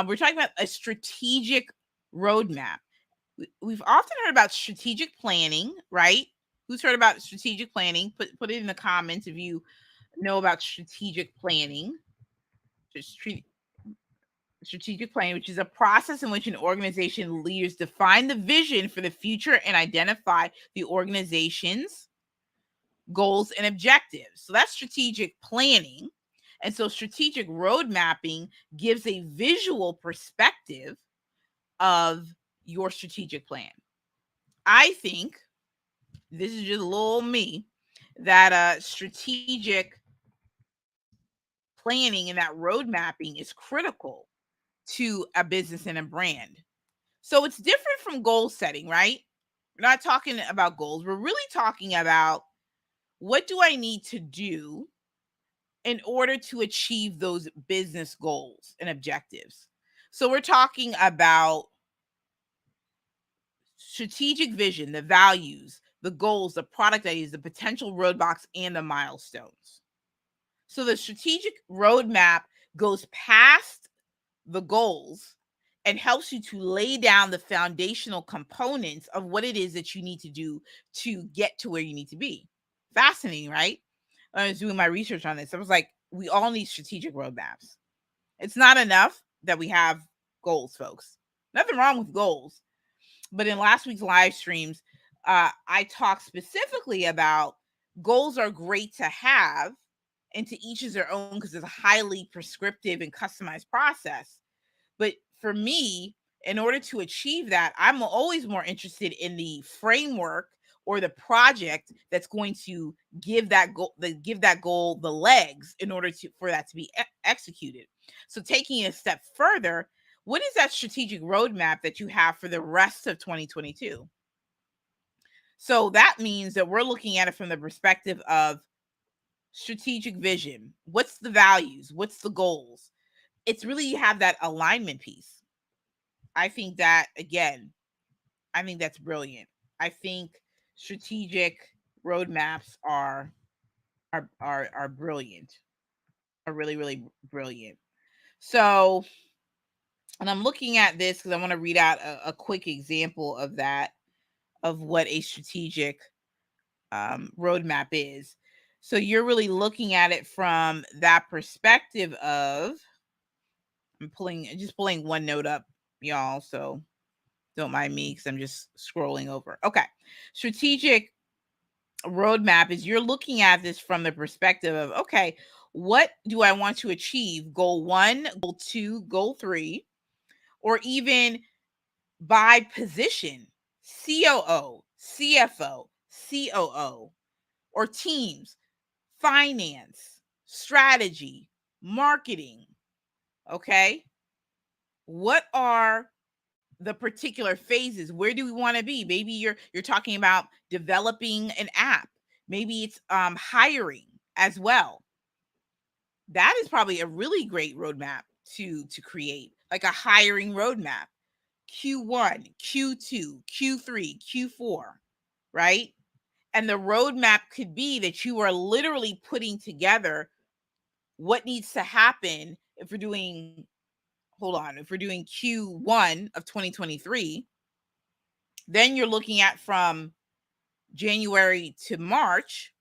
we're talking about a strategic roadmap. We've often heard about strategic planning, right? Who's heard about strategic planning? Put it in the comments if you know about strategic planning. Just strategic planning, which is a process in which an organization leaders define the vision for the future and identify the organization's goals and objectives. So that's strategic planning. And so strategic road mapping gives a visual perspective of your strategic plan. I think, this is just a little me, that strategic planning and that road mapping is critical to a business and a brand. So it's different from goal setting, right? We're not talking about goals. We're really talking about, what do I need to do in order to achieve those business goals and objectives? So we're talking about strategic vision, the values, the goals, the product ideas, the potential roadblocks, and the milestones. So the strategic roadmap goes past the goals and helps you to lay down the foundational components of what it is that you need to do to get to where you need to be. Fascinating, right? When I was doing my research on this, I was like, we all need strategic roadmaps. It's not enough that we have goals, folks. Nothing wrong with goals. But in last week's live streams, I talked specifically about goals are great to have, and to each is their own because it's a highly prescriptive and customized process. But for me, in order to achieve that, I'm always more interested in the framework or the project that's going to give that goal the legs in order for that to be executed. So taking it a step further, what is that strategic roadmap that you have for the rest of 2022? So that means that we're looking at it from the perspective of strategic vision. What's the values? What's the goals? It's really, you have that alignment piece. I think that, again, I think that's brilliant. I think strategic roadmaps are brilliant. Are really, really brilliant. So, and I'm looking at this because I want to read out a quick example of that, of what a strategic roadmap is. So you're really looking at it from that perspective of, I'm just pulling one note up, y'all. So don't mind me because I'm just scrolling over. Okay. Strategic roadmap is, you're looking at this from the perspective of, okay, what do I want to achieve? Goal 1, goal 2, goal 3, or even by position, COO, CFO, COO, or teams, finance, strategy, marketing. Okay. What are the particular phases? Where do we want to be? Maybe you're talking about developing an app. Maybe it's hiring as well. That is probably a really great roadmap to create, like a hiring roadmap. Q1, Q2, Q3, Q4, right? And the roadmap could be that you are literally putting together what needs to happen if we're doing, hold on, if we're doing Q1 of 2023, then you're looking at from January to March,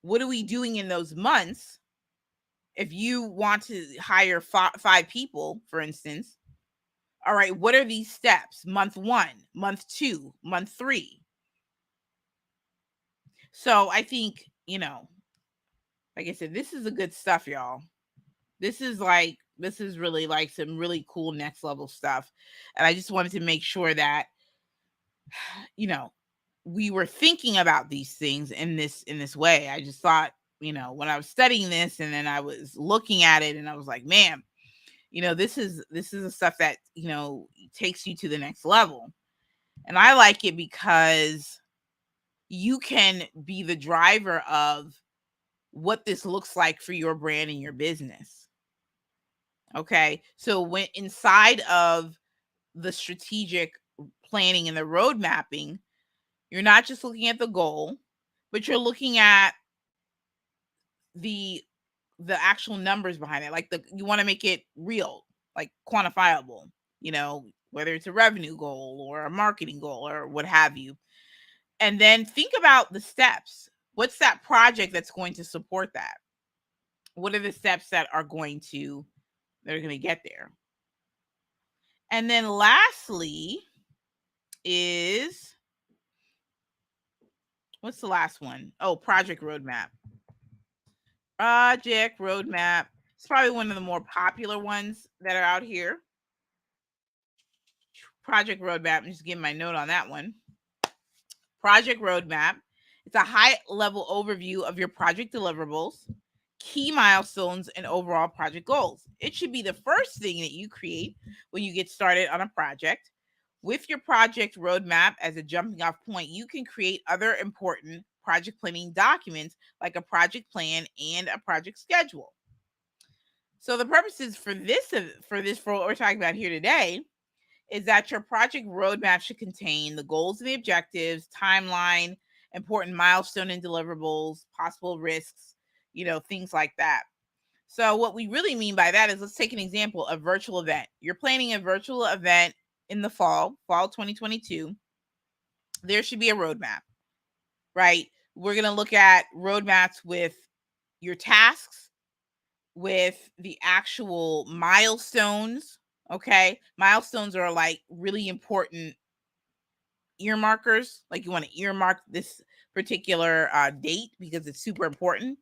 what are we doing in those months? If you want to hire five people, for instance, all right, what are these steps? Month 1, month 2, month 3. So I think, like I said, this is a good stuff, y'all. This is really like some really cool next level stuff. And I just wanted to make sure that, we were thinking about these things in this way. I just thought, when I was studying this and then I was looking at it and I was like, man, this is the stuff that, takes you to the next level. And I like it because you can be the driver of what this looks like for your brand and your business. Okay. So when inside of the strategic planning and the road mapping, you're not just looking at the goal, but you're looking at the actual numbers behind it. Like you want to make it real, like quantifiable, whether it's a revenue goal or a marketing goal or what have you. And then think about the steps. What's that project that's going to support that? What are the steps that are going to get there? And then lastly is, what's the last one? Oh, project roadmap. Project roadmap. It's probably one of the more popular ones that are out here. Project roadmap. I'm just giving my note on that one. Project roadmap. It's a high level overview of your project deliverables, key milestones, and overall project goals. It should be the first thing that you create when you get started on a project. With your project roadmap as a jumping off point, you can create other important project planning documents like a project plan and a project schedule. So the purposes for what we're talking about here today is that your project roadmap should contain the goals and the objectives, timeline, important milestone and deliverables, possible risks, things like that. So what we really mean by that is, let's take an example, a virtual event. You're planning a virtual event in the fall 2022. There should be a roadmap, right? We're going to look at roadmaps with your tasks, with the actual milestones. Okay. Milestones are like really important earmarkers. Like you want to earmark this particular date because it's super important.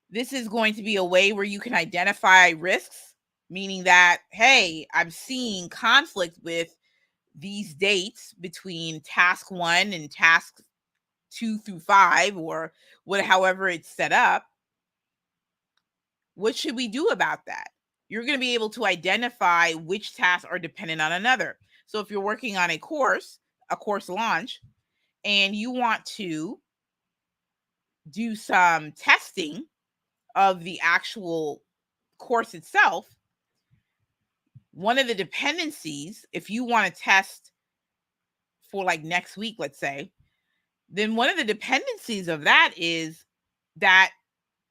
This is going to be a way where you can identify risks, meaning that, hey, I'm seeing conflict with these dates between task 1 and task 2 through 5, or however it's set up. What should we do about that? You're going to be able to identify which tasks are dependent on another. So if you're working on a course launch, and you want to do some testing of the actual course itself, one of the dependencies, if you want to test for like next week, let's say, then one of the dependencies of that is that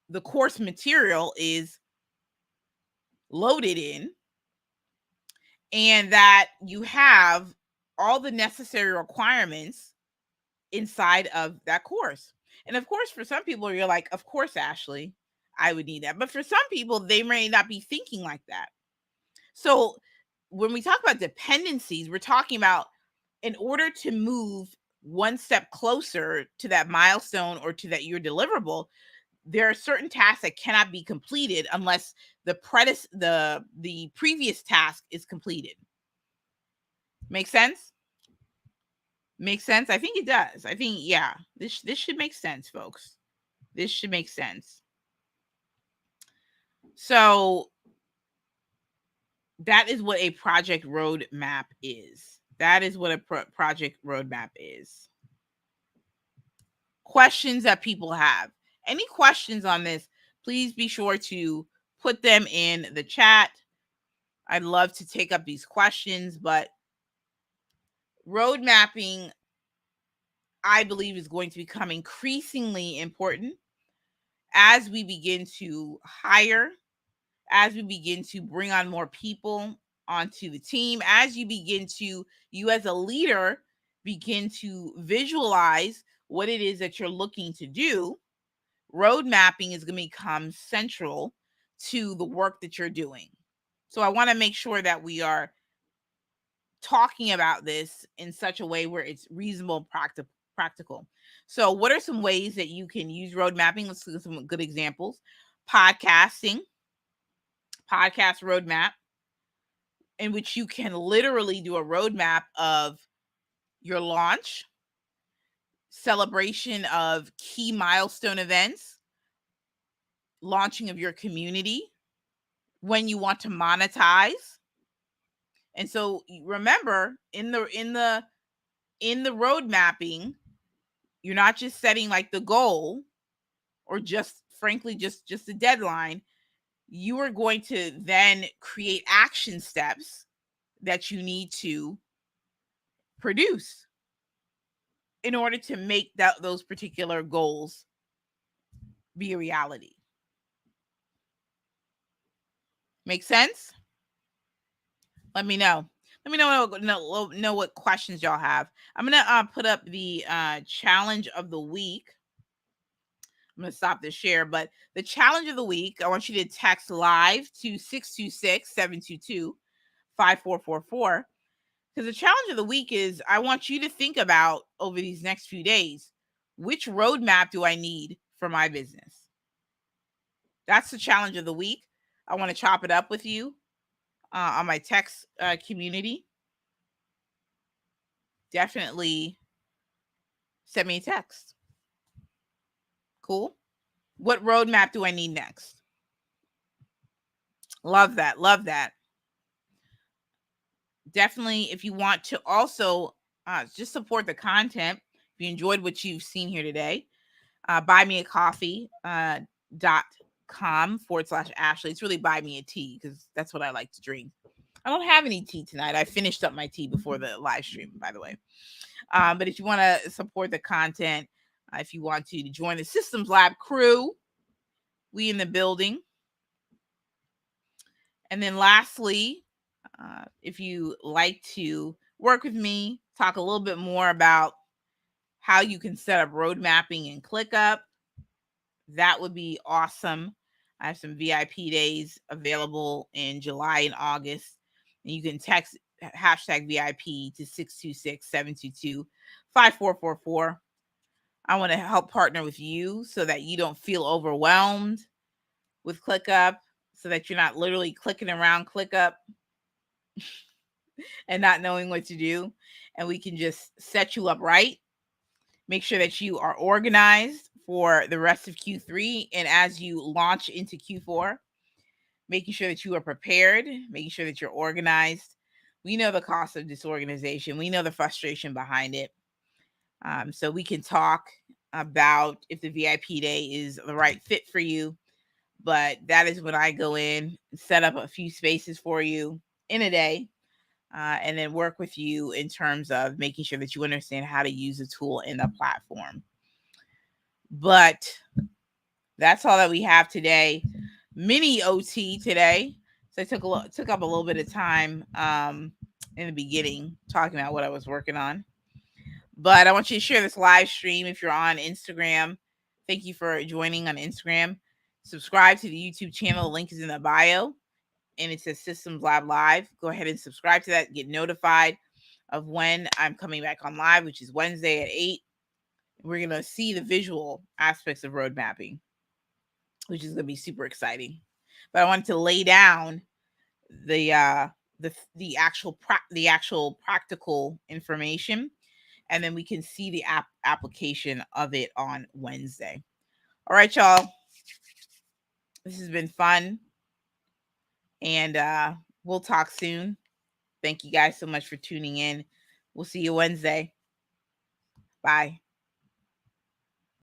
the course material is loaded in, and that you have all the necessary requirements inside of that course. And of course, for some people, you're like, of course, Ashley, I would need that. But for some people, they may not be thinking like that. So when we talk about dependencies, we're talking about, in order to move one step closer to that milestone or to that your deliverable, there are certain tasks that cannot be completed unless the previous task is completed. Make sense? Make sense? I think it does. I think, yeah, this should make sense, folks. This should make sense. So that is what a project roadmap is. That is what a project roadmap is. Questions that people have. Any questions on this, please be sure to put them in the chat. I'd love to take up these questions, but road mapping, I believe, is going to become increasingly important as we begin to hire, as we begin to bring on more people onto the team, as you as a leader begin to visualize what it is that you're looking to do. Road mapping is going to become central to the work that you're doing. So I want to make sure that we are talking about this in such a way where it's reasonable, practical. So what are some ways that you can use road mapping? Let's look at some good examples. Podcast roadmap, in which you can literally do a roadmap of your launch, celebration of key milestone events, launching of your community, when you want to monetize. And so remember, in the road mapping, you're not just setting like the goal or just frankly just the deadline. You are going to then create action steps that you need to produce in order to make those particular goals be a reality. Make sense? Let me know. Let me know what questions y'all have. I'm gonna put up the challenge of the week. I'm gonna stop the share, but the challenge of the week, I want you to text live to 626-722-5444. Because the challenge of the week is I want you to think about over these next few days, which roadmap do I need for my business? That's the challenge of the week. I want to chop it up with you on my text community. Definitely send me a text. Cool. What roadmap do I need next? Love that. Love that. Definitely, if you want to also just support the content, if you enjoyed what you've seen here today, buymeacoffee.com/Ashley. It's really buy me a tea because that's what I like to drink. I don't have any tea tonight. I finished up my tea before the live stream, by the way. But if you want to support the content, if you want to join the Systems Lab crew, we in the building. And then lastly, if you like to work with me, talk a little bit more about how you can set up road mapping in ClickUp, that would be awesome. I have some VIP days available in July and August. And you can text hashtag VIP to 626-722-5444. I want to help partner with you so that you don't feel overwhelmed with ClickUp, so that you're not literally clicking around ClickUp and not knowing what to do. And we can just set you up right. Make sure that you are organized for the rest of Q3 and as you launch into Q4, making sure that you are prepared, making sure that you're organized. We know the cost of disorganization. We know the frustration behind it. So we can talk about if the VIP day is the right fit for you. But that is when I go in, set up a few spaces for you in a day, and then work with you in terms of making sure that you understand how to use the tool in the platform. But that's all that we have today. Mini OT today. So I took up a little bit of time in the beginning talking about what I was working on. But I want you to share this live stream if you're on Instagram. Thank you for joining on Instagram. Subscribe to the YouTube channel. The link is in the bio. And it says Systems Lab Live. Go ahead and subscribe to that. Get notified of when I'm coming back on live, which is Wednesday at 8. We're going to see the visual aspects of road mapping, which is going to be super exciting. But I wanted to lay down the actual practical information, and then we can see the application of it on Wednesday. All right, y'all. This has been fun, and we'll talk soon. Thank you guys so much for tuning in. We'll see you Wednesday. Bye.